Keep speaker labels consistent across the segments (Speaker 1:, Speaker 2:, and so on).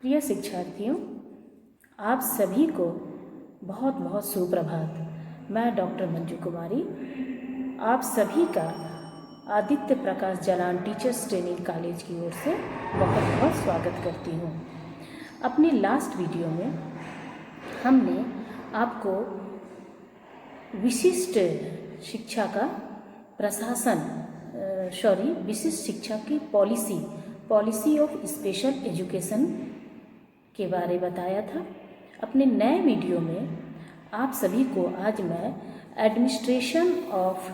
Speaker 1: प्रिय शिक्षार्थियों, आप सभी को बहुत बहुत सुप्रभात। मैं डॉक्टर मंजू कुमारी आप सभी का आदित्य प्रकाश जलान टीचर्स ट्रेनिंग कॉलेज की ओर से बहुत बहुत स्वागत करती हूँ। अपने लास्ट वीडियो में हमने आपको विशिष्ट शिक्षा का विशिष्ट शिक्षा की पॉलिसी ऑफ स्पेशल एजुकेशन के बारे बताया था। अपने नए वीडियो में आप सभी को आज मैं एडमिनिस्ट्रेशन ऑफ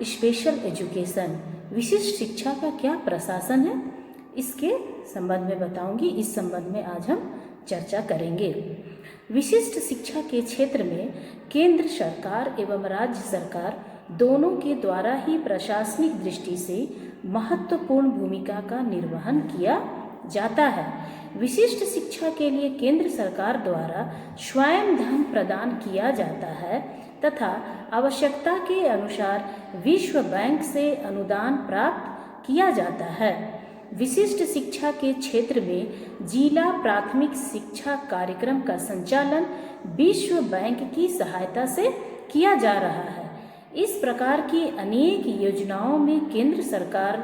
Speaker 1: स्पेशल एजुकेशन, विशिष्ट शिक्षा का क्या प्रशासन है, इसके संबंध में बताऊंगी। इस संबंध में आज हम चर्चा करेंगे। विशिष्ट शिक्षा के क्षेत्र में केंद्र सरकार एवं राज्य सरकार दोनों के द्वारा ही प्रशासनिक दृष्टि से महत्वपूर्ण भूमिका का निर्वहन किया जाता है। विशिष्ट शिक्षा के लिए केंद्र सरकार द्वारा स्वयं धन प्रदान किया जाता है तथा आवश्यकता के अनुसार विश्व बैंक से अनुदान प्राप्त किया जाता है। विशिष्ट शिक्षा के क्षेत्र में जिला प्राथमिक शिक्षा कार्यक्रम का संचालन विश्व बैंक की सहायता से किया जा रहा है। इस प्रकार की अनेक योजनाओं में केंद्र सरकार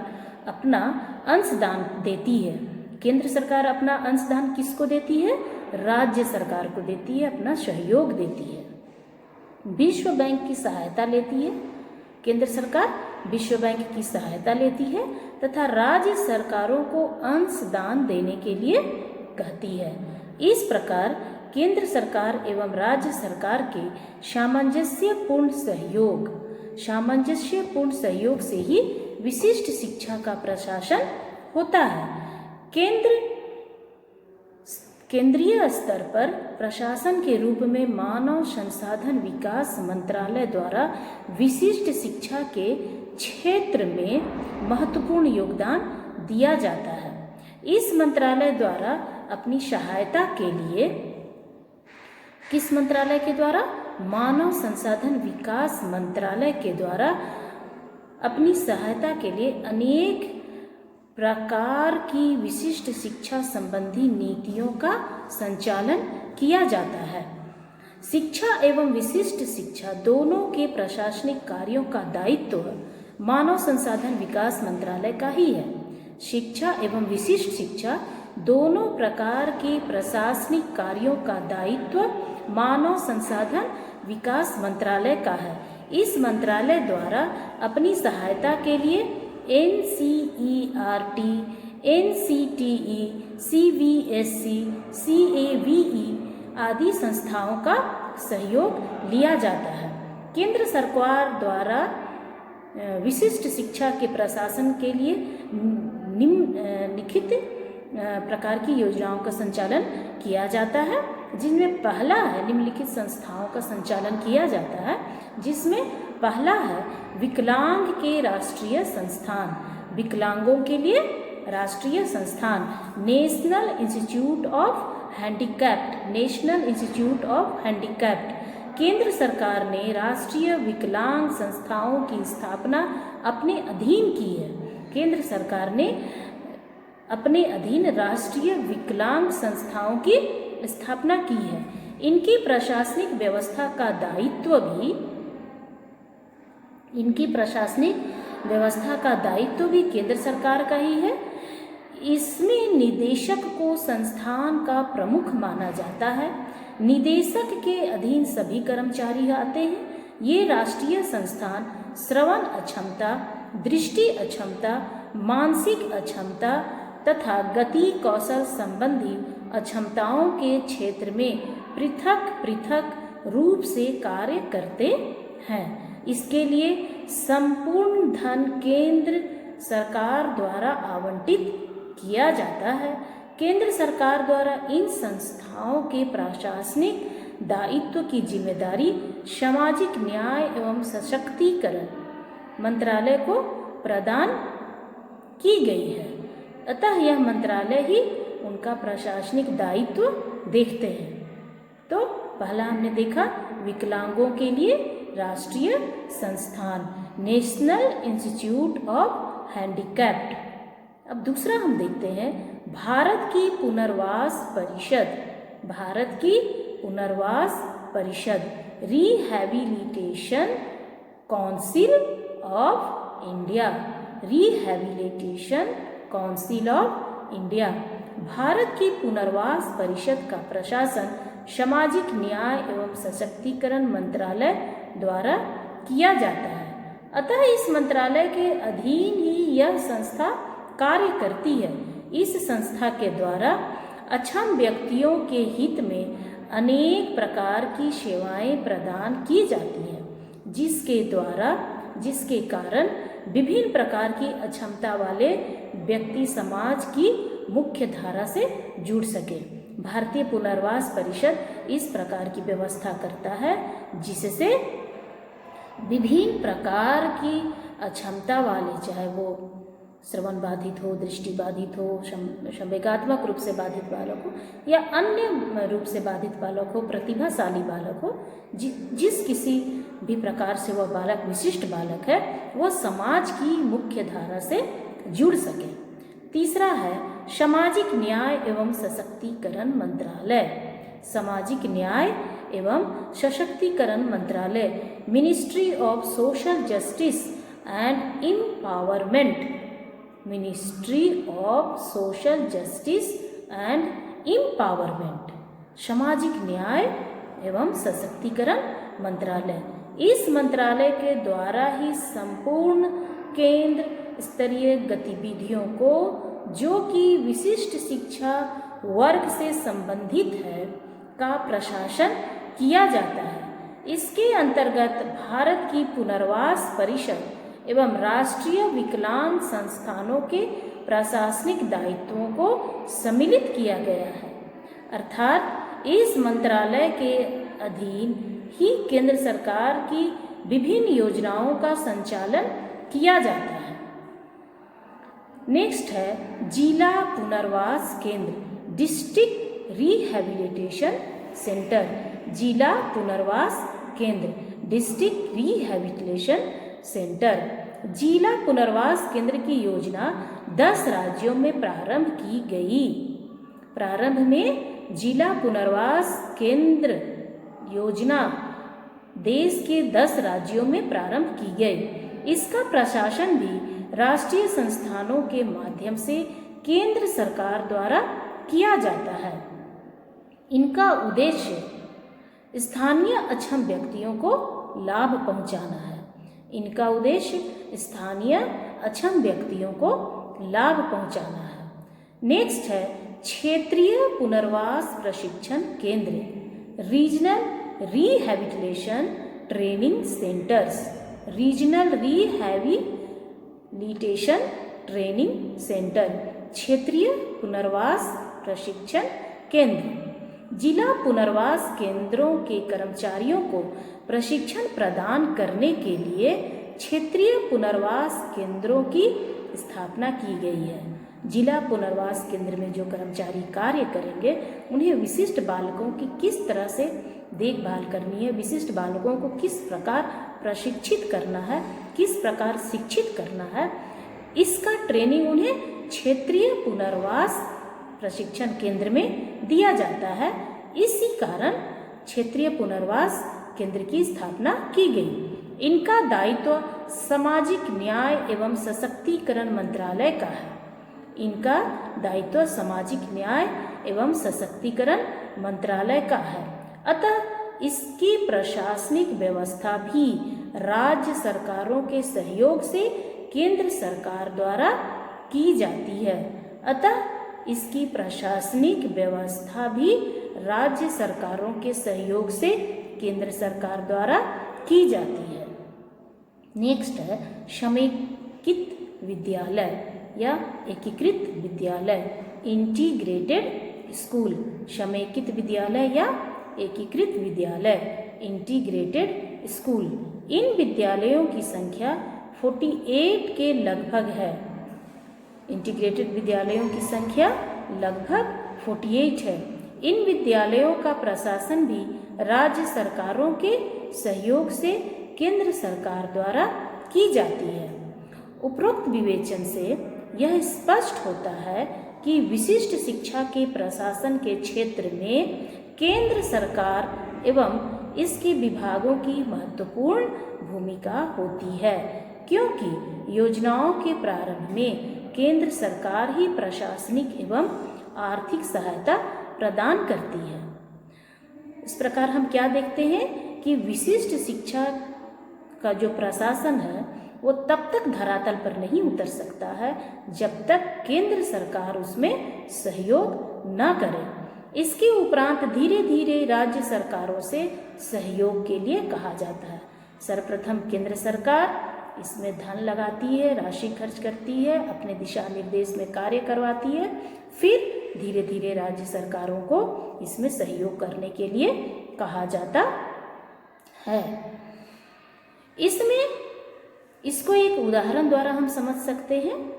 Speaker 1: अपना अंशदान देती है। केंद्र सरकार अपना अंशदान किसको देती है? राज्य सरकार को देती है, अपना सहयोग देती है। विश्व बैंक की सहायता लेती है केंद्र सरकार, विश्व बैंक की सहायता लेती है तथा राज्य सरकारों को अंशदान देने के लिए कहती है। इस प्रकार केंद्र सरकार एवं राज्य सरकार के सामंजस्यपूर्ण सहयोग से ही विशिष्ट शिक्षा का प्रशासन होता है। केंद्रीय स्तर पर प्रशासन के रूप में मानव संसाधन विकास मंत्रालय द्वारा विशिष्ट शिक्षा के क्षेत्र में महत्वपूर्ण योगदान दिया जाता है। इस मंत्रालय द्वारा अपनी सहायता के लिए किस मंत्रालय के द्वारा? मानव संसाधन विकास मंत्रालय के द्वारा अपनी सहायता के लिए अनेक प्रकार की विशिष्ट शिक्षा संबंधी नीतियों का संचालन किया जाता है। शिक्षा एवं विशिष्ट शिक्षा दोनों के प्रशासनिक कार्यों का दायित्व मानव संसाधन विकास मंत्रालय का ही है। शिक्षा एवं विशिष्ट शिक्षा दोनों प्रकार के प्रशासनिक कार्यों का दायित्व मानव संसाधन विकास मंत्रालय का है। इस मंत्रालय द्वारा अपनी सहायता के लिए NCERT, NCTE, CBSE, CAVE आदि संस्थाओं का सहयोग लिया जाता है। केंद्र सरकार द्वारा विशिष्ट शिक्षा के प्रशासन के लिए निम्नलिखित प्रकार की योजनाओं का संचालन किया जाता है, जिनमें पहला है निम्नलिखित संस्थाओं का संचालन किया जाता है, जिसमें पहला है विकलांग के राष्ट्रीय संस्थान, विकलांगों के लिए राष्ट्रीय संस्थान, नेशनल इंस्टीट्यूट ऑफ हैंडीकैप्ड। केंद्र सरकार ने राष्ट्रीय विकलांग संस्थाओं की स्थापना अपने अधीन की है। केंद्र सरकार ने अपने अधीन राष्ट्रीय विकलांग संस्थाओं की स्थापना की है। इनकी प्रशासनिक व्यवस्था का दायित्व भी केंद्र सरकार का ही है। इसमें निदेशक को संस्थान का प्रमुख माना जाता है। निदेशक के अधीन सभी कर्मचारी आते हैं। ये राष्ट्रीय संस्थान श्रवण अक्षमता, दृष्टि अक्षमता, मानसिक अक्षमता तथा गति कौशल संबंधी अक्षमताओं के क्षेत्र में पृथक रूप से कार्य करते हैं। इसके लिए संपूर्ण धन केंद्र सरकार द्वारा आवंटित किया जाता है। केंद्र सरकार द्वारा इन संस्थाओं के प्रशासनिक दायित्व की जिम्मेदारी सामाजिक न्याय एवं सशक्तिकरण मंत्रालय को प्रदान की गई है। अतः यह मंत्रालय ही उनका प्रशासनिक दायित्व देखते हैं। तो पहला हमने देखा विकलांगों के लिए राष्ट्रीय संस्थान, नेशनल इंस्टीट्यूट ऑफ हैंडीकैप्ड। अब दूसरा हम देखते हैं भारत की पुनर्वास परिषद, भारत की पुनर्वास परिषद, rehabilitation council of India, rehabilitation council of India. Bharat की पुनर्वास परिषद का प्रशासन सामाजिक न्याय एवं सशक्तिकरण मंत्रालय द्वारा किया जाता है। अतः इस मंत्रालय के अधीन ही यह संस्था कार्य करती है। इस संस्था के द्वारा अक्षम व्यक्तियों के हित में अनेक प्रकार की सेवाएं प्रदान की जाती हैं, जिसके कारण विभिन्न प्रकार की अक्षमता वाले व्यक्ति समाज की मुख्य धारा से जुड़ सके। भारतीय पुनर्वास परिषद इस प्रकार की व्यवस्था करता है जिससे विभिन्न प्रकार की अक्षमता वाले, चाहे वो श्रवण बाधित हो, दृष्टि बाधित हो, संवेगात्मक रूप से बाधित बालक हो या अन्य रूप से बाधित बालक हो, प्रतिभाशाली बालक हो, जिस किसी भी प्रकार से वह बालक विशिष्ट बालक है, वह समाज की मुख्य धारा से जुड़ सके। तीसरा है सामाजिक न्याय एवं सशक्तिकरण मंत्रालय, सामाजिक न्याय एवं सशक्तिकरण मंत्रालय, ministry of social justice and empowerment, ministry of social justice and empowerment, सामाजिक न्याय एवं सशक्तिकरण मंत्रालय। इस मंत्रालय के द्वारा ही संपूर्ण केंद्र स्तरीय गतिविधियों को, जो कि विशिष्ट शिक्षा वर्ग से संबंधित है, का प्रशासन किया जाता है। इसके अंतर्गत भारत की पुनर्वास परिषद एवं राष्ट्रीय विकलांग संस्थानों के प्रशासनिक दायित्वों को सम्मिलित किया गया है। अर्थात इस मंत्रालय के अधीन ही केंद्र सरकार की विभिन्न योजनाओं का संचालन किया जाता है। नेक्स्ट है जिला पुनर्वास केंद्र, डिस्ट्रिक्ट रिहैबिलिटेशन सेंटर, जिला पुनर्वास केंद्र, डिस्ट्रिक्ट रिहैबिलिटेशन सेंटर। जिला पुनर्वास केंद्र की योजना 10 राज्यों में प्रारंभ की गई। प्रारंभ में जिला पुनर्वास केंद्र योजना देश के 10 राज्यों में प्रारंभ की गई। इसका प्रशासन भी राष्ट्रीय संस्थानों के माध्यम से केंद्र सरकार द्वारा किया जाता है। इनका उद्देश्य स्थानीय अक्षम व्यक्तियों को लाभ पहुंचाना है। इनका उद्देश्य स्थानीय अक्षम व्यक्तियों को लाभ पहुंचाना है। नेक्स्ट है क्षेत्रीय पुनर्वास प्रशिक्षण केंद्र, regional rehabilitation training centres, regional rehabilitation training centre, क्षेत्रीय पुनर्वास प्रशिक्षण केंद्र। जिला पुनर्वास केंद्रों के कर्मचारियों को प्रशिक्षण प्रदान करने के लिए क्षेत्रीय पुनर्वास केंद्रों की स्थापना की गई है। जिला पुनर्वास केंद्र में जो कर्मचारी कार्य करेंगे, उन्हें विशिष्ट बालकों की किस तरह से देखभाल करनी है, विशिष्ट बालकों को किस प्रकार प्रशिक्षित करना है, किस प्रकार शिक्षित करना है, इसका ट्रेनिंग उन्हें क्षेत्रीय पुनर्वास प्रशिक्षण केंद्र में दिया जाता है। इसी कारण क्षेत्रीय पुनर्वास केंद्र की स्थापना की गई। इनका दायित्व सामाजिक न्याय एवं सशक्तिकरण मंत्रालय का है। इनका दायित्व सामाजिक न्याय एवं सशक्तिकरण मंत्रालय का है। अतः इसकी प्रशासनिक व्यवस्था भी राज्य सरकारों के सहयोग से केंद्र सरकार द्वारा की जाती है। अतः इसकी प्रशासनिक व्यवस्था भी राज्य सरकारों के सहयोग से केंद्र सरकार द्वारा की जाती है। नेक्स्ट है समेकित विद्यालय या एकीकृत विद्यालय, इंटीग्रेटेड स्कूल, समेकित विद्यालय या एकीकृत विद्यालय, इंटीग्रेटेड स्कूल। इन विद्यालयों की संख्या 48 के लगभग है। इंटीग्रेटेड विद्यालयों की संख्या लगभग 48 है। इन विद्यालयों का प्रशासन भी राज्य सरकारों के सहयोग से केंद्र सरकार द्वारा की जाती है। उपरोक्त विवेचन से यह स्पष्ट होता है कि विशिष्ट शिक्षा के प्रशासन के क्षेत्र में केंद्र सरकार एवं इसके विभागों की महत्वपूर्ण भूमिका होती है, क्योंकि योजनाओं के प्रारंभ में केंद्र सरकार ही प्रशासनिक एवं आर्थिक सहायता प्रदान करती है। इस प्रकार हम क्या देखते हैं कि विशिष्ट शिक्षा का जो प्रशासन है वो तब तक धरातल पर नहीं उतर सकता है जब तक केंद्र सरकार उसमें सहयोग न करे। इसके उपरांत धीरे धीरे राज्य सरकारों से सहयोग के लिए कहा जाता है। सर्वप्रथम केंद्र सरकार इसमें धन लगाती है, राशि खर्च करती है, अपने दिशा निर्देश में कार्य करवाती है, फिर धीरे धीरे राज्य सरकारों को इसमें सहयोग करने के लिए कहा जाता है। इसको एक उदाहरण द्वारा हम समझ सकते हैं।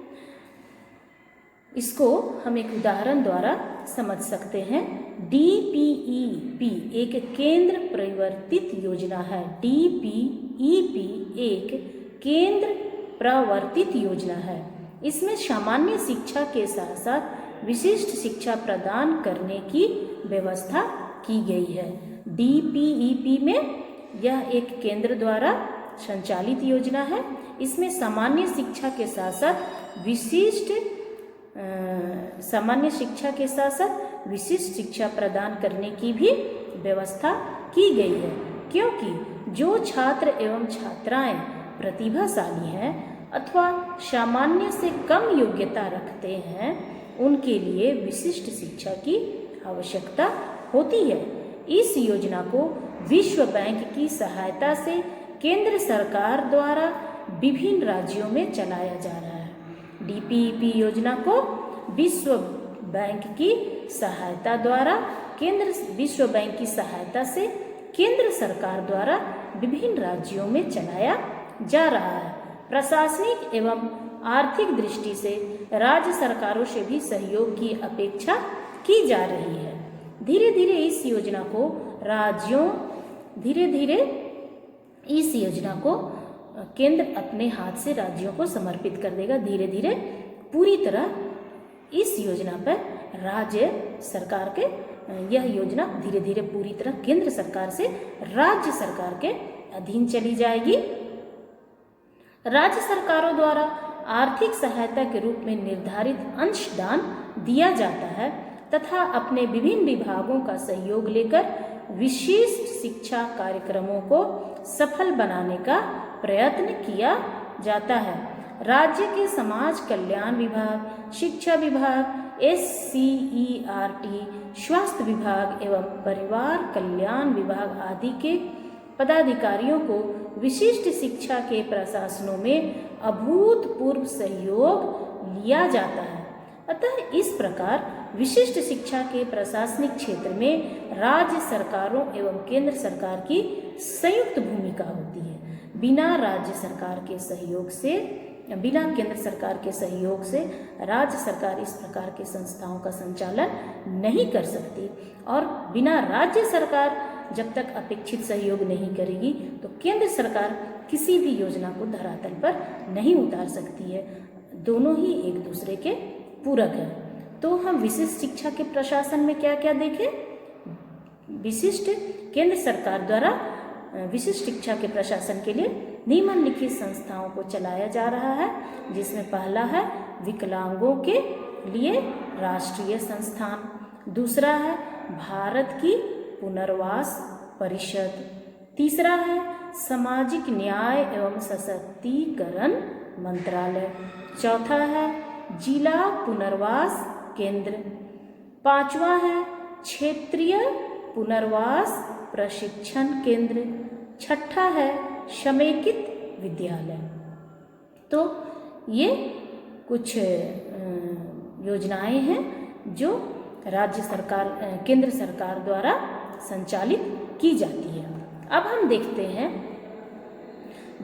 Speaker 1: इसको हम एक उदाहरण द्वारा समझ सकते हैं। DPEP एक केंद्र प्रवर्तित योजना है। DPEP एक केंद्र प्रवर्तित योजना है। इसमें सामान्य शिक्षा के साथ साथ विशिष्ट शिक्षा प्रदान करने की व्यवस्था की गई है। DPEP में यह एक केंद्र द्वारा संचालित योजना है। इसमें सामान्य शिक्षा के साथ साथ विशिष्ट शिक्षा प्रदान करने की भी व्यवस्था की गई है, क्योंकि जो छात्र एवं छात्राएं प्रतिभाशाली हैं अथवा सामान्य से कम योग्यता रखते हैं उनके लिए विशिष्ट शिक्षा की आवश्यकता होती है। इस योजना को विश्व बैंक की सहायता से केंद्र सरकार द्वारा विभिन्न राज्यों में चलाया जा रहा है। DPEP योजना को विश्व बैंक की सहायता से केंद्र सरकार द्वारा विभिन्न राज्यों में चलाया जा रहा है। प्रशासनिक एवं आर्थिक दृष्टि से राज्य सरकारों से भी सहयोग की अपेक्षा की जा रही है। धीरे धीरे इस योजना को केंद्र अपने हाथ से राज्यों को समर्पित कर देगा। धीरे धीरे पूरी तरह इस योजना पर राज्य सरकार के यह योजना धीरे धीरे पूरी तरह केंद्र सरकार से राज्य सरकार के अधीन चली जाएगी। राज्य सरकारों द्वारा आर्थिक सहायता के रूप में निर्धारित अंशदान दिया जाता है तथा अपने विभिन्न विभागों का सहयोग लेकर विशिष्ट शिक्षा कार्यक्रमों को सफल बनाने का प्रयत्न किया जाता है। राज्य के समाज कल्याण विभाग, शिक्षा विभाग, SCERT, स्वास्थ्य विभाग एवं परिवार कल्याण विभाग आदि के पदाधिकारियों को विशिष्ट शिक्षा के प्रशासनों में अभूतपूर्व सहयोग लिया जाता है। अतः इस प्रकार विशिष्ट शिक्षा के प्रशासनिक क्षेत्र में राज्य सरकारों एवं केंद्र सरकार की संयुक्त भूमिका होती है। बिना केंद्र सरकार के सहयोग से राज्य सरकार इस प्रकार के संस्थाओं का संचालन नहीं कर सकती, और बिना राज्य सरकार जब तक अपेक्षित सहयोग नहीं करेगी तो केंद्र सरकार किसी भी योजना को धरातल पर नहीं उतार सकती है। दोनों ही एक दूसरे के पूरक है। तो हम विशिष्ट शिक्षा के प्रशासन में क्या क्या देखें? केंद्र सरकार द्वारा विशिष्ट शिक्षा के प्रशासन के लिए निम्नलिखित संस्थाओं को चलाया जा रहा है, जिसमें पहला है विकलांगों के लिए राष्ट्रीय संस्थान, दूसरा है भारत की पुनर्वास परिषद, तीसरा है सामाजिक न्याय एवं सशक्तिकरण मंत्रालय, चौथा है जिला पुनर्वास केंद्र, पांचवा है क्षेत्रीय पुनर्वास प्रशिक्षण केंद्र, छठा है समेकित विद्यालय। तो ये कुछ योजनाएं हैं जो केंद्र सरकार द्वारा संचालित की जाती है। अब हम देखते हैं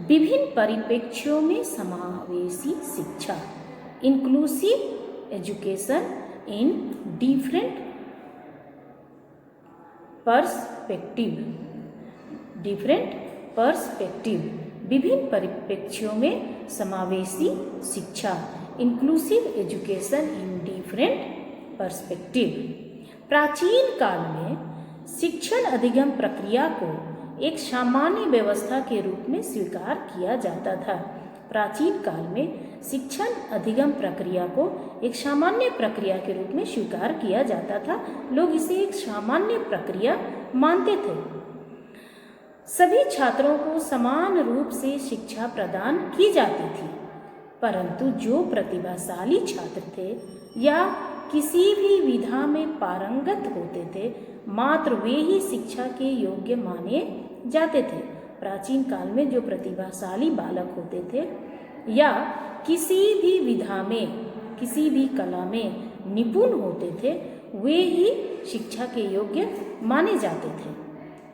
Speaker 1: विभिन्न परिप्रेक्ष्यों में समावेशी शिक्षा, inclusive education in different perspective, विभिन्न परिप्रेक्ष्यों में समावेशी शिक्षा, inclusive education in different perspective. प्राचीन काल में शिक्षण अधिगम प्रक्रिया को एक सामान्य व्यवस्था के रूप में स्वीकार किया जाता था। प्राचीन काल में शिक्षण अधिगम प्रक्रिया को एक सामान्य प्रक्रिया के रूप में स्वीकार किया जाता था। लोग इसे एक सामान्य प्रक्रिया मानते थे। सभी छात्रों को समान रूप से शिक्षा प्रदान की जाती थी, परंतु जो प्रतिभाशाली छात्र थे या किसी भी विधा में पारंगत होते थे, मात्र वे ही शिक्षा के योग्य माने जाते थे। प्राचीन काल में जो प्रतिभाशाली बालक होते थे या किसी भी विधा में, किसी भी कला में निपुण होते थे, वे ही शिक्षा के योग्य माने जाते थे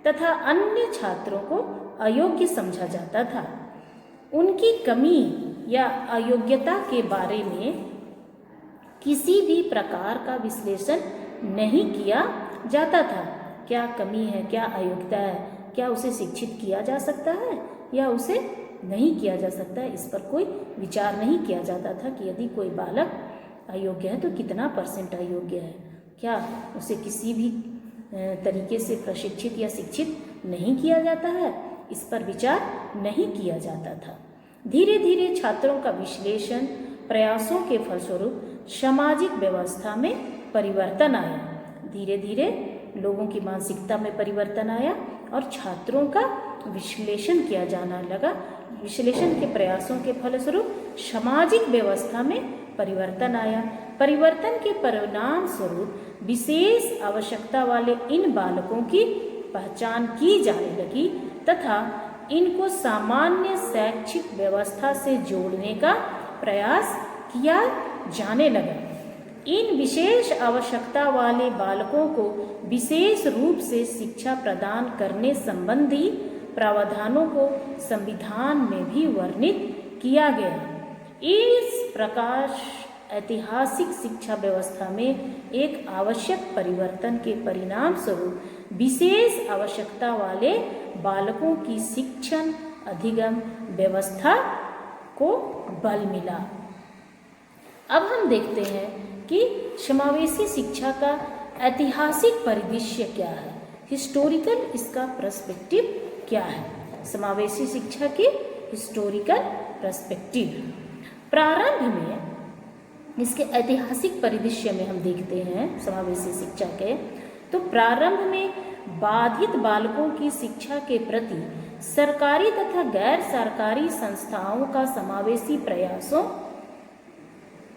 Speaker 1: तथा अन्य छात्रों को अयोग्य समझा जाता था। उनकी कमी या अयोग्यता के बारे में किसी भी प्रकार का विश्लेषण नहीं किया जाता था। क्या कमी है, क्या अयोग्यता है, क्या उसे शिक्षित किया जा सकता है या उसे नहीं किया जा सकता है, इस पर कोई विचार नहीं किया जाता था कि यदि कोई बालक अयोग्य है तो कितना % अयोग्य है, क्या उसे किसी भी तरीके से प्रशिक्षित या शिक्षित नहीं किया जाता है, इस पर विचार नहीं किया जाता था। धीरे धीरे छात्रों का विश्लेषण प्रयासों के फलस्वरूप सामाजिक व्यवस्था में परिवर्तन आया। धीरे धीरे लोगों की मानसिकता में परिवर्तन आया और छात्रों का विश्लेषण किया जाना लगा। विश्लेषण के प्रयासों के फलस्वरूप सामाजिक व्यवस्था में परिवर्तन आया। परिवर्तन के परिणाम स्वरूप विशेष आवश्यकता वाले इन बालकों की पहचान की जाने लगी तथा इनको सामान्य शैक्षिक व्यवस्था से जोड़ने का प्रयास किया जाने लगा। इन विशेष आवश्यकता वाले बालकों को विशेष रूप से शिक्षा प्रदान करने संबंधी प्रावधानों को संविधान में भी वर्णित किया गया। इस प्रकार ऐतिहासिक शिक्षा व्यवस्था में एक आवश्यक परिवर्तन के परिणाम स्वरूप विशेष आवश्यकता वाले बालकों की शिक्षण अधिगम व्यवस्था को बल मिला। अब हम देखते हैं कि समावेशी शिक्षा का ऐतिहासिक परिदृश्य क्या है, हिस्टोरिकल इसका पर्सपेक्टिव क्या है। समावेशी शिक्षा के हिस्टोरिकल पर्सपेक्टिव प्रारंभ में इसके ऐतिहासिक परिदृश्य में हम देखते हैं समावेशी शिक्षा के, तो प्रारंभ में बाधित बालकों की शिक्षा के प्रति सरकारी तथा गैर सरकारी संस्थाओं का समावेशी प्रयासों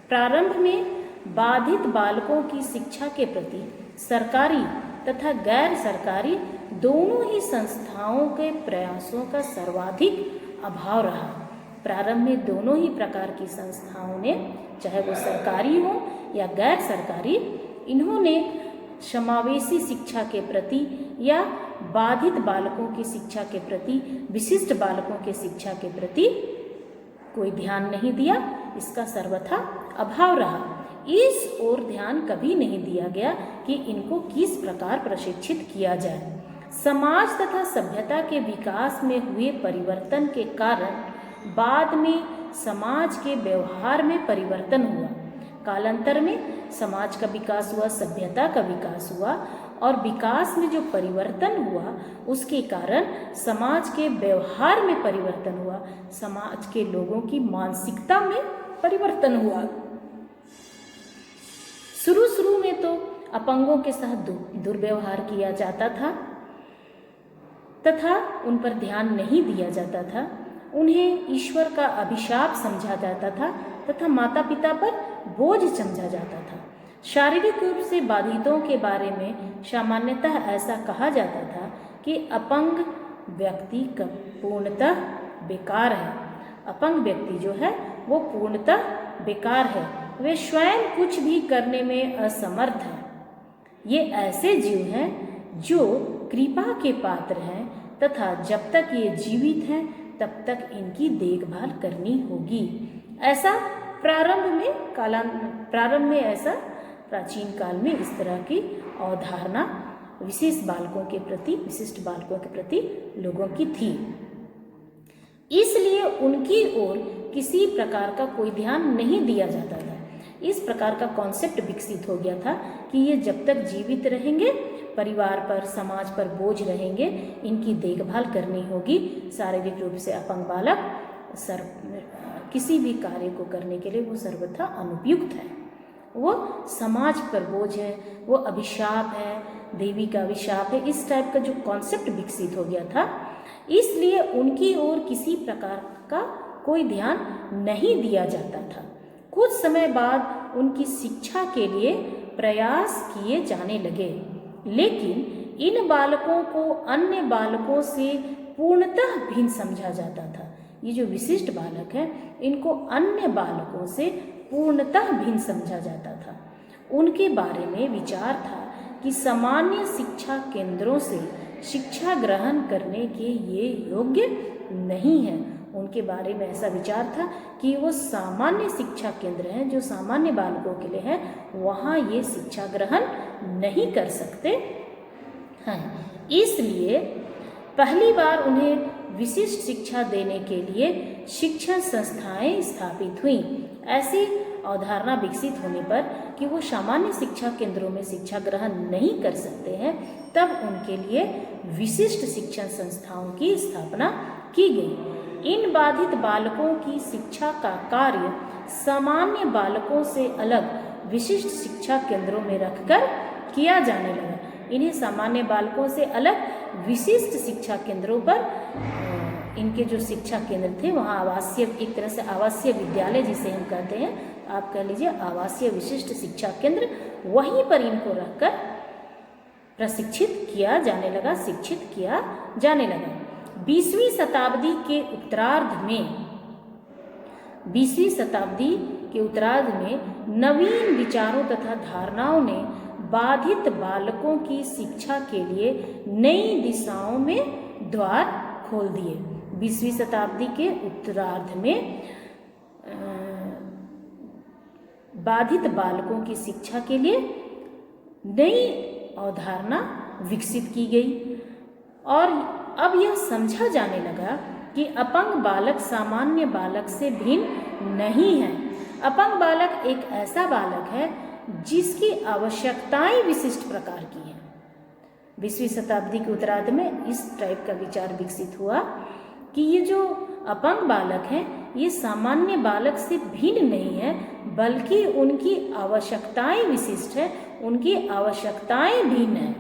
Speaker 1: प्रारंभ में बाधित बालकों की शिक्षा के प्रति सरकारी तथा गैर सरकारी दोनों ही संस्थाओं के प्रयासों का सर्वाधिक अभाव रहा। प्रारंभ में दोनों ही प्रकार की संस्थाओं ने, चाहे वो सरकारी हो या गैर सरकारी, इन्होंने समावेशी शिक्षा के प्रति या बाधित बालकों की शिक्षा के प्रति, विशिष्ट बालकों के शिक्षा के प्रति कोई ध्यान नहीं दिया। इसका सर्वथा अभाव रहा। इस ओर ध्यान कभी नहीं दिया गया कि इनको किस प्रकार प्रशिक्षित किया जाए। समाज तथा सभ्यता के विकास में हुए परिवर्तन के कारण बाद में समाज के व्यवहार में परिवर्तन हुआ। कालांतर में समाज का विकास हुआ, सभ्यता का विकास हुआ और विकास में जो परिवर्तन हुआ उसके कारण समाज के व्यवहार में परिवर्तन हुआ, समाज के लोगों की मानसिकता में परिवर्तन हुआ। शुरू में तो अपंगों के साथ दुर्व्यवहार किया जाता था तथा उन पर ध्यान नहीं दिया जाता था। उन्हें ईश्वर का अभिशाप समझा जाता था तथा माता पिता पर बोझ समझा जाता था। शारीरिक रूप से बाधितों के बारे में सामान्यतः ऐसा कहा जाता था कि अपंग व्यक्ति पूर्णतः बेकार है। अपंग व्यक्ति जो है वो पूर्णतः बेकार है, वे स्वयं कुछ भी करने में असमर्थ हैं। ये ऐसे जीव हैं जो कृपा के पात्र हैं तथा जब तक ये जीवित हैं तब तक इनकी देखभाल करनी होगी। ऐसा प्रारंभ में ऐसा प्राचीन काल में इस तरह की अवधारणा विशेष बालकों के प्रति, विशिष्ट बालकों के प्रति लोगों की थी। इसलिए उनकी ओर किसी प्रकार का कोई ध्यान नहीं दिया जाता था। इस प्रकार का कॉन्सेप्ट विकसित हो गया था कि ये जब तक जीवित रहेंगे परिवार पर, समाज पर बोझ रहेंगे, इनकी देखभाल करनी होगी। शारीरिक रूप से अपंग बालक किसी भी कार्य को करने के लिए वो सर्वथा अनुपयुक्त है, वो समाज पर बोझ है, वो अभिशाप है, देवी का अभिशाप है। इस टाइप का जो कॉन्सेप्ट विकसित हो गया था, इसलिए उनकी ओर किसी प्रकार का कोई ध्यान नहीं दिया जाता था। कुछ समय बाद उनकी शिक्षा के लिए प्रयास किए जाने लगे, लेकिन इन बालकों को अन्य बालकों से पूर्णतः भिन्न समझा जाता था। ये जो विशिष्ट बालक हैं, इनको अन्य बालकों से पूर्णतः भिन्न समझा जाता था। उनके बारे में विचार था कि सामान्य शिक्षा केंद्रों से शिक्षा ग्रहण करने के ये योग्य नहीं है। उनके बारे में ऐसा विचार था कि वो सामान्य शिक्षा केंद्र हैं जो सामान्य बालकों के लिए हैं, वहाँ ये शिक्षा ग्रहण नहीं कर सकते हैं। इसलिए पहली बार उन्हें विशिष्ट शिक्षा देने के लिए शिक्षण संस्थाएं स्थापित हुईं। ऐसी अवधारणा विकसित होने पर कि वो सामान्य शिक्षा केंद्रों में शिक्षा ग्रहण नहीं कर सकते हैं, तब उनके लिए विशिष्ट शिक्षण संस्थाओं की स्थापना की गई। इन बाधित बालकों की शिक्षा का कार्य सामान्य बालकों से अलग विशिष्ट शिक्षा केंद्रों में रखकर किया जाने लगा। इन्हें सामान्य बालकों से अलग विशिष्ट शिक्षा केंद्रों पर, इनके जो शिक्षा केंद्र थे वहाँ आवासीय, एक तरह से आवासीय विद्यालय जिसे हम कहते हैं, आप कह लीजिए आवासीय विशिष्ट शिक्षा केंद्र, वहीं पर इनको रखकर प्रशिक्षित किया जाने लगा, शिक्षित किया जाने लगा। 20वीं शताब्दी के उत्तरार्ध में नवीन विचारों तथा धारणाओं ने बाधित बालकों की शिक्षा के लिए नई दिशाओं में द्वार खोल दिए। 20वीं शताब्दी के उत्तरार्ध में बाधित बालकों की शिक्षा के लिए नई अवधारणा विकसित की गई और अब यह समझा जाने लगा कि अपंग बालक सामान्य बालक से भिन्न नहीं है। अपंग बालक एक ऐसा बालक है जिसकी आवश्यकताएं विशिष्ट प्रकार की हैं। 20वीं शताब्दी के उत्तरार्ध में इस टाइप का विचार विकसित हुआ कि ये जो अपंग बालक हैं, ये सामान्य बालक से भिन्न नहीं है, बल्कि उनकी आवश्यकताएं विशिष्ट है, उनकी आवश्यकताएं भिन्न हैं।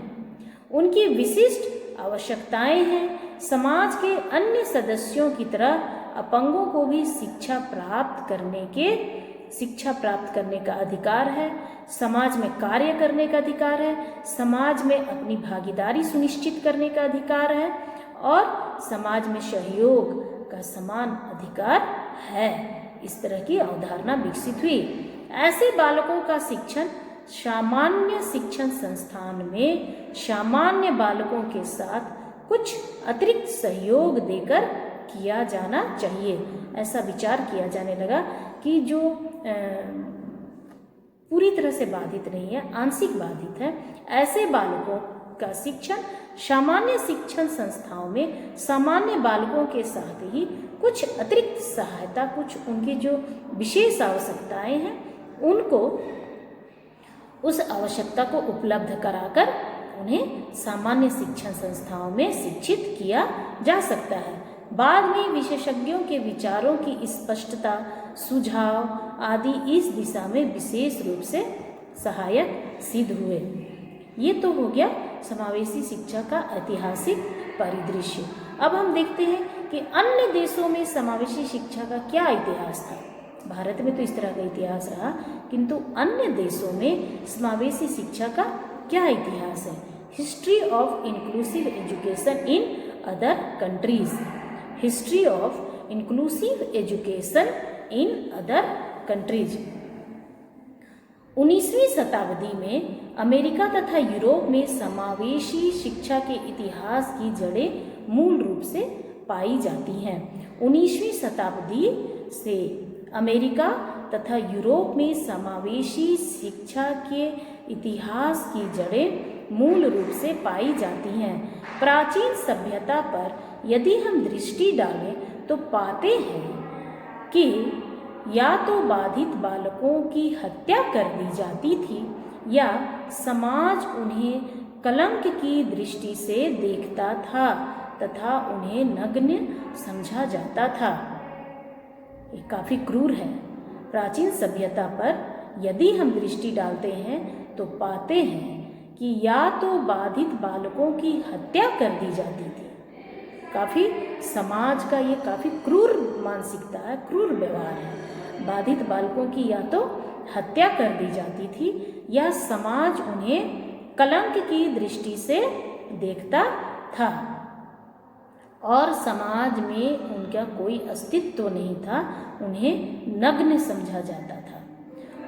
Speaker 1: उनकी विशिष्ट आवश्यकताएं हैं। समाज के अन्य सदस्यों की तरह अपंगों को भी शिक्षा प्राप्त करने का अधिकार है, समाज में कार्य करने का अधिकार है, समाज में अपनी भागीदारी सुनिश्चित करने का अधिकार है और समाज में सहयोग का समान अधिकार है। इस तरह की अवधारणा विकसित हुई। ऐसे बालकों का शिक्षण सामान्य शिक्षण संस्थान में सामान्य बालकों के साथ कुछ अतिरिक्त सहयोग देकर किया जाना चाहिए। ऐसा विचार किया जाने लगा कि जो पूरी तरह से बाधित नहीं है, आंशिक बाधित है, ऐसे बालकों का शिक्षण सामान्य शिक्षण संस्थाओं में सामान्य बालकों के साथ ही कुछ अतिरिक्त सहायता, कुछ उनकी जो विशेष आवश्यकताएं हैं, उनको उस आवश्यकता को उपलब्ध कराकर उन्हें सामान्य शिक्षण संस्थाओं में शिक्षित किया जा सकता है। बाद में विशेषज्ञों के विचारों की स्पष्टता, सुझाव आदि इस दिशा में विशेष रूप से सहायक सिद्ध हुए। ये तो हो गया समावेशी शिक्षा का ऐतिहासिक परिदृश्य। अब हम देखते हैं कि अन्य देशों में समावेशी शिक्षा का क्या इतिहास था। भारत में तो इस तरह का इतिहास रहा, किंतु अन्य देशों में समावेशी शिक्षा का क्या इतिहास है। History of inclusive education in other countries. History of inclusive education in other countries. 19वीं शताब्दी में अमेरिका तथा यूरोप में समावेशी शिक्षा के इतिहास की जड़ें मूल रूप से पाई जाती हैं। 19वीं शताब्दी से अमेरिका तथा यूरोप में समावेशी शिक्षा के इतिहास की जड़ें मूल रूप से पाई जाती हैं। प्राचीन सभ्यता पर यदि हम दृष्टि डालें तो पाते हैं कि या तो बाधित बालकों की हत्या कर दी जाती थी या समाज उन्हें कलंक की दृष्टि से देखता था तथा उन्हें नग्न समझा जाता था। ये काफ़ी क्रूर है। प्राचीन सभ्यता पर यदि हम दृष्टि डालते हैं तो पाते हैं कि या तो बाधित बालकों की हत्या कर दी जाती थी। काफ़ी समाज का ये काफ़ी क्रूर मानसिकता है, क्रूर व्यवहार है। बाधित बालकों की या तो हत्या कर दी जाती थी या समाज उन्हें कलंक की दृष्टि से देखता था और समाज में उनका कोई अस्तित्व नहीं था, उन्हें नग्न समझा जाता था।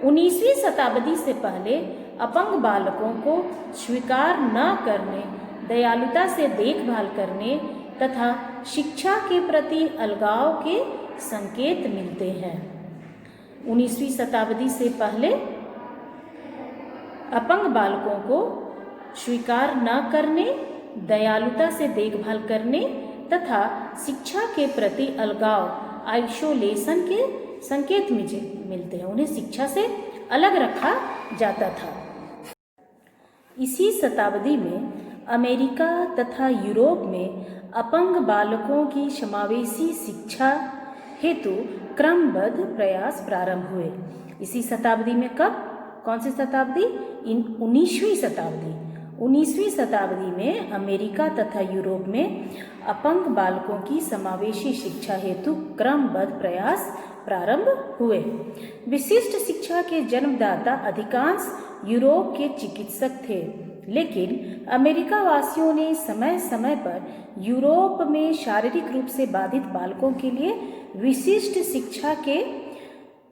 Speaker 1: 19वीं शताब्दी से पहले अपंग बालकों को स्वीकार न करने, दयालुता से देखभाल करने तथा शिक्षा के प्रति अलगाव के संकेत मिलते हैं। 19वीं शताब्दी से पहले अपंग बालकों को स्वीकार न करने, दयालुता से देखभाल करने तथा शिक्षा के प्रति अलगाव, आइसोलेशन के संकेत मिलते हैं। उन्हें शिक्षा से अलग रखा जाता था। इसी शताब्दी में अमेरिका तथा यूरोप में अपंग बालकों की समावेशी शिक्षा हेतु क्रमबद्ध प्रयास प्रारंभ हुए। इसी शताब्दी में कब? कौन सी शताब्दी? 19वीं शताब्दी। 19वीं शताब्दी में अमेरिका तथा यूरोप में अपंग बालकों की समावेशी शिक्षा हेतु क्रमबद्ध प्रयास प्रारंभ हुए। विशिष्ट शिक्षा के जन्मदाता अधिकांश यूरोप के चिकित्सक थे, लेकिन अमेरिका वासियों ने समय समय पर यूरोप में शारीरिक रूप से बाधित बालकों के लिए विशिष्ट शिक्षा के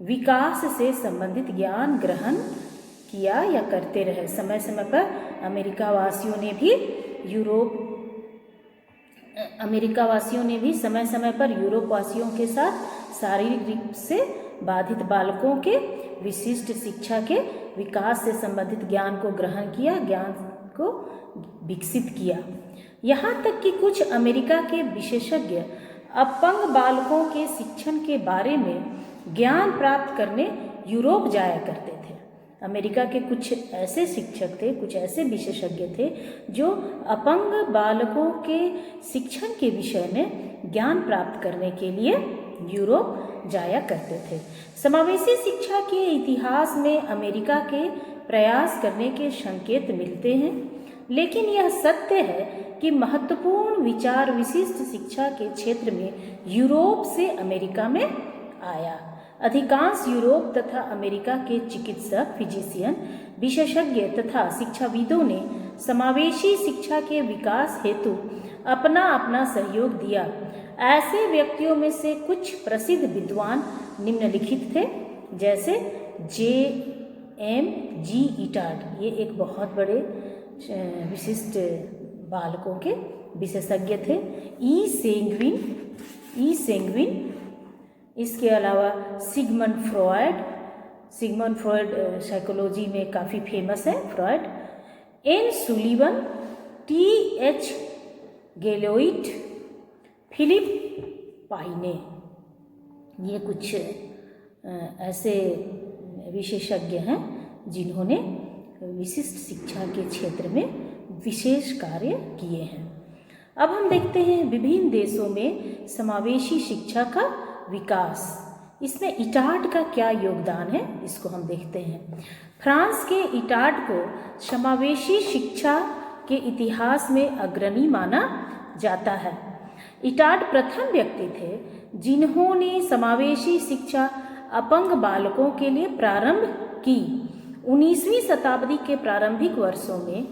Speaker 1: विकास से संबंधित ज्ञान ग्रहण किया या करते रहे। समय समय पर अमेरिका वासियों ने भी समय समय पर यूरोप वासियों के साथ शारीरिक रूप से बाधित बालकों के विशिष्ट शिक्षा के विकास से संबंधित ज्ञान को ग्रहण किया, ज्ञान को विकसित किया। यहाँ तक कि कुछ अमेरिका के विशेषज्ञ अपंग बालकों के शिक्षण के बारे में ज्ञान प्राप्त करने यूरोप जाया करते थे। अमेरिका के कुछ ऐसे शिक्षक थे, कुछ ऐसे विशेषज्ञ थे जो अपंग बालकों के शिक्षण के विषय में ज्ञान प्राप्त करने के लिए यूरोप जाया करते थे। समावेशी शिक्षा के इतिहास में अमेरिका के प्रयास करने के संकेत मिलते हैं, लेकिन यह सत्य है कि महत्वपूर्ण विचार विशिष्ट शिक्षा के क्षेत्र में यूरोप से अमेरिका में आया। अधिकांश यूरोप तथा अमेरिका के चिकित्सक, फिजिशियन, विशेषज्ञ तथा शिक्षाविदों ने समावेशी शिक्षा के विकास हेतु अपना अपना सहयोग दिया। ऐसे व्यक्तियों में से कुछ प्रसिद्ध विद्वान निम्नलिखित थे, जैसे J.M.G. इटार्ड, ये एक बहुत बड़े विशिष्ट बालकों के विशेषज्ञ थे। ई सेंग्विन, इसके अलावा सिगमंड फ्रॉयड साइकोलॉजी में काफ़ी फेमस है, Freud. Ann Sullivan, T.H. Gallaudet, Philip Pinel, ये कुछ ऐसे विशेषज्ञ हैं जिन्होंने विशिष्ट शिक्षा के क्षेत्र में विशेष कार्य किए हैं। अब हम देखते हैं विभिन्न देशों में समावेशी शिक्षा का विकास। इसमें इटार्ड का क्या योगदान है, इसको हम देखते हैं। फ्रांस के इटार्ड को समावेशी शिक्षा के इतिहास में अग्रणी माना जाता है। इटार्ड प्रथम व्यक्ति थे जिन्होंने समावेशी शिक्षा अपंग बालकों के लिए प्रारंभ की। 19वीं शताब्दी के प्रारंभिक वर्षों में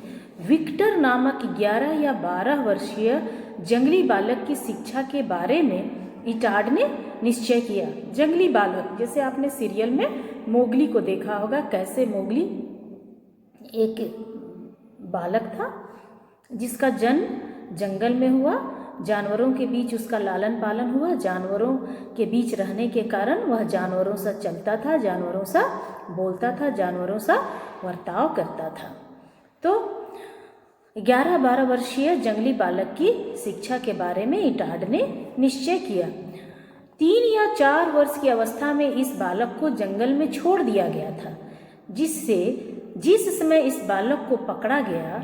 Speaker 1: विक्टर नामक 11 या 12 वर्षीय जंगली बालक की शिक्षा के बारे में इटार्ड ने निश्चय किया। जंगली बालक, जैसे आपने सीरियल में मोगली को देखा होगा, कैसे मोगली एक बालक था जिसका जन्म जंगल में हुआ, जानवरों के बीच उसका लालन पालन हुआ, जानवरों के बीच रहने के कारण वह जानवरों सा चलता था, जानवरों सा बोलता था, जानवरों सा वर्ताव करता था। तो 11-12 वर्षीय जंगली बालक की शिक्षा के बारे में इटार्ड ने निश्चय किया। 3 या 4 वर्ष की अवस्था में इस बालक को जंगल में छोड़ दिया गया था, जिस समय इस बालक को पकड़ा गया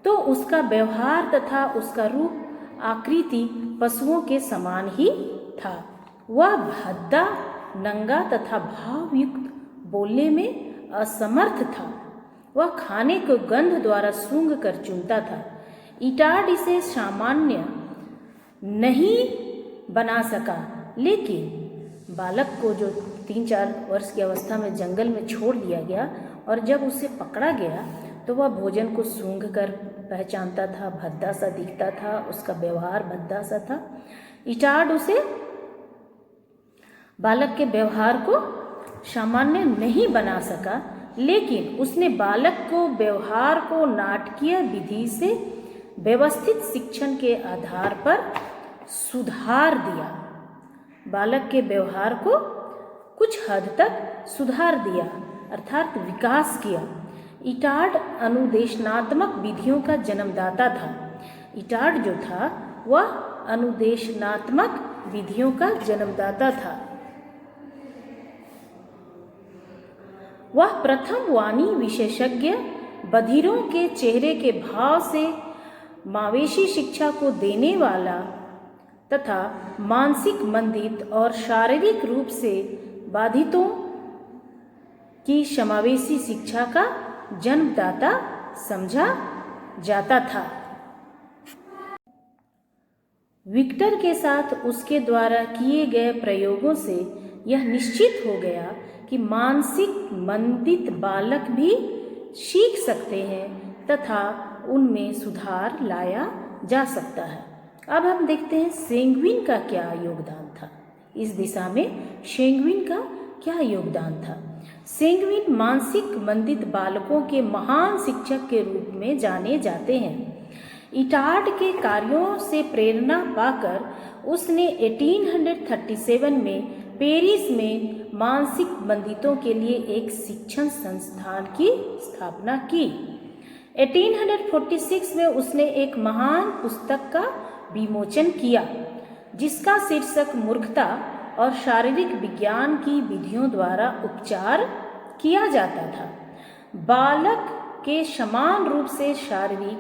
Speaker 1: तो उसका व्यवहार तथा उसका रूप आकृति पशुओं के समान ही था। वह भद्दा, नंगा तथा भावयुक्त बोलने में असमर्थ था। वह खाने को गंध द्वारा सूंघ कर चुनता था। इटार्ड इसे सामान्य नहीं बना सका, लेकिन बालक को जो 3-4 वर्ष की अवस्था में जंगल में छोड़ दिया गया और जब उसे पकड़ा गया तो वह भोजन को सूंघ कर पहचानता था, भद्दा सा दिखता था, उसका व्यवहार भद्दा सा था। इटार्ड उसे बालक के व्यवहार को सामान्य नहीं बना सका, लेकिन उसने बालक को व्यवहार को नाटकीय विधि से व्यवस्थित शिक्षण के आधार पर सुधार दिया। बालक के व्यवहार को कुछ हद तक सुधार दिया, अर्थात विकास किया। इटार्ड अनुदेशनात्मक विधियों का जन्मदाता था। इटार्ड जो था वह अनुदेशनात्मक विधियों का जन्मदाता था। वह प्रथम वाणी विशेषज्ञ, बधिरों के चेहरे के भाव से मावेशी शिक्षा को देने वाला तथा मानसिक मंदित और शारीरिक रूप से बाधितों की समावेशी शिक्षा का जन्मदाता समझा जाता था। विक्टर के साथ उसके द्वारा किए गए प्रयोगों से यह निश्चित हो गया कि मानसिक मंदित बालक भी सीख सकते हैं तथा उनमें सुधार लाया जा सकता है। अब हम देखते हैं सेंग्विन का क्या योगदान था। इस दिशा में सेंग्विन का क्या योगदान था। सेंग्विन मानसिक मंदित बालकों के महान शिक्षक के रूप में जाने जाते हैं। इटार्ड के कार्यों से प्रेरणा पाकर उसने 1837 में पेरिस में मानसिक मंदितों के लिए एक शिक्षण संस्थान की स्थापना की। 1846 में उसने एक महान पुस्तक का विमोचन किया, जिसका शीर्षक मूर्खता और शारीरिक विज्ञान की विधियों द्वारा उपचार किया जाता था। बालक के समान रूप से शारीरिक,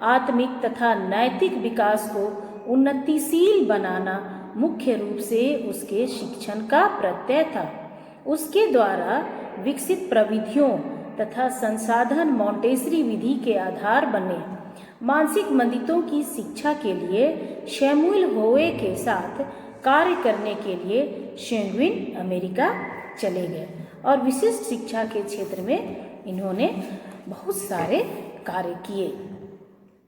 Speaker 1: आत्मिक तथा नैतिक विकास को उन्नतिशील बनाना मुख्य रूप से उसके शिक्षण का प्रत्यय था। उसके द्वारा विकसित प्रविधियों तथा संसाधन मॉन्टेसरी विधि के आधार बने। मानसिक मंदितों की शिक्षा के लिए शैमुएल होवे के साथ कार्य करने के लिए सेंग्विन अमेरिका चले गए और विशिष्ट शिक्षा के क्षेत्र में इन्होंने बहुत सारे कार्य किए।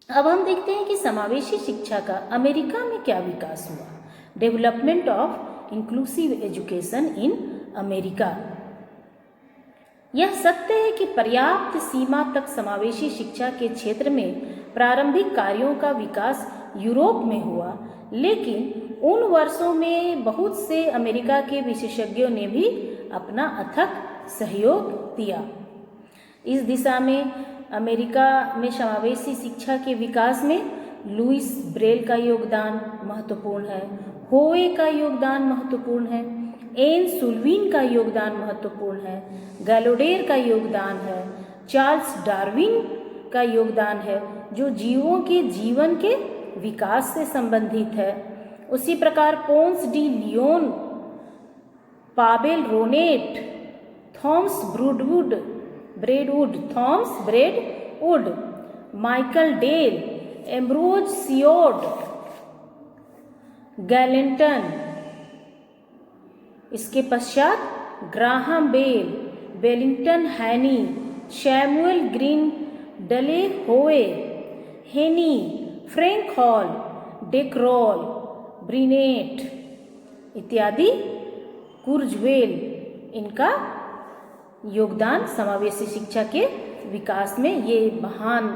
Speaker 1: अब हम देखते हैं कि समावेशी शिक्षा का अमेरिका में क्या विकास हुआ। Development of inclusive education in America. यह सत्य है कि पर्याप्त सीमा तक समावेशी शिक्षा के क्षेत्र में प्रारंभिक कार्यों का विकास यूरोप में हुआ, लेकिन उन वर्षों में बहुत से अमेरिका के विशेषज्ञों ने भी अपना अथक सहयोग दिया। इस दिशा में अमेरिका में समावेशी शिक्षा के विकास में लुइस ब्रेल का योगदान महत्वपूर्ण है, होवे का योगदान महत्वपूर्ण है, एन सुल्विन का योगदान महत्वपूर्ण है, गैलोडेर का योगदान है, चार्ल्स डार्विन का योगदान है जो जीवों के जीवन के विकास से संबंधित है। उसी प्रकार Ponce de Leon, Pablo Bonet, Thomas Braidwood, Michael Dell, Ambroise Sicard, गैलेंटन, इसके पश्चात ग्राहम बेल, वेलिंगटन हैनी, शैमुएल ग्रीन डले होवे, हेनी, फ्रैंक हॉल, डेक्रॉल, ब्रिनेट इत्यादि, कुर्जवेल, इनका योगदान समावेशी शिक्षा के विकास में, ये महान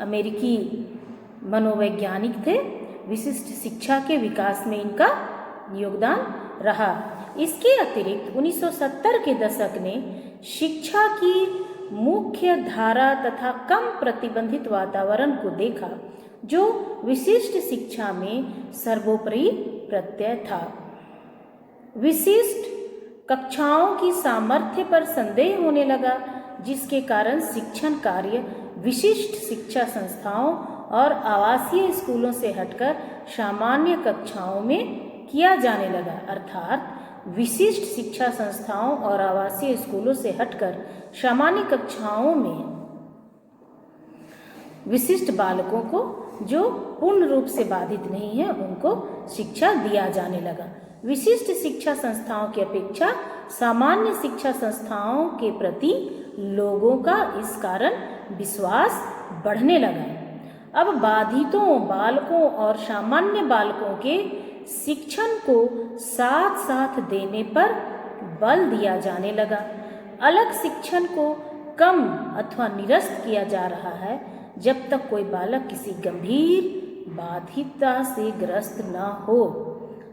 Speaker 1: अमेरिकी मनोवैज्ञानिक थे। विशिष्ट शिक्षा के विकास में इनका योगदान रहा। इसके अतिरिक्त 1970 के दशक ने शिक्षा की मुख्य धारा तथा कम प्रतिबंधित वातावरण को देखा, जो विशिष्ट शिक्षा में सर्वोपरि प्रत्यय था। विशिष्ट कक्षाओं की सामर्थ्य पर संदेह होने लगा, जिसके कारण शिक्षण कार्य विशिष्ट शिक्षा संस्थाओं और आवासीय स्कूलों से हटकर सामान्य कक्षाओं में किया जाने लगा। अर्थात विशिष्ट शिक्षा संस्थाओं और आवासीय स्कूलों से हटकर सामान्य कक्षाओं में विशिष्ट बालकों को जो पूर्ण रूप से बाधित नहीं है उनको शिक्षा दिया जाने लगा। विशिष्ट शिक्षा संस्थाओं की अपेक्षा सामान्य शिक्षा संस्थाओं के प्रति लोगों का इस कारण विश्वास बढ़ने लगा। अब बाधितों बालकों और सामान्य बालकों के शिक्षण को साथ साथ देने पर बल दिया जाने लगा। अलग शिक्षण को कम अथवा निरस्त किया जा रहा है जब तक कोई बालक किसी गंभीर बाधितता से ग्रस्त न हो।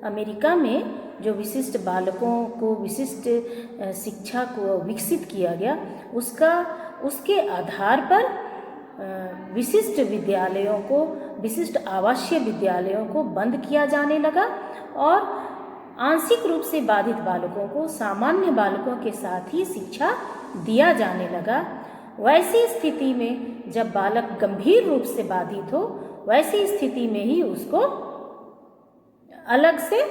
Speaker 1: अमेरिका में जो विशिष्ट बालकों को विशिष्ट शिक्षा को विकसित किया गया उसके आधार पर विशिष्ट विद्यालयों को, विशिष्ट आवासीय विद्यालयों को बंद किया जाने लगा और आंशिक रूप से बाधित बालकों को सामान्य बालकों के साथ ही शिक्षा दिया जाने लगा। वैसी स्थिति में जब बालक गंभीर रूप से बाधित हो, वैसी स्थिति में ही उसको अलग से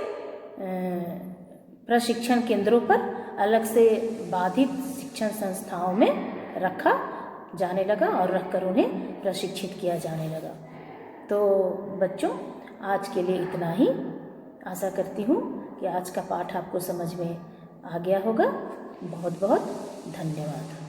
Speaker 1: प्रशिक्षण केंद्रों पर, अलग से बाधित शिक्षण संस्थाओं में रखा जाने लगा और रखकर उन्हें प्रशिक्षित किया जाने लगा। तो बच्चों, आज के लिए इतना ही। आशा करती हूँ कि आज का पाठ आपको समझ में आ गया होगा। बहुत बहुत धन्यवाद।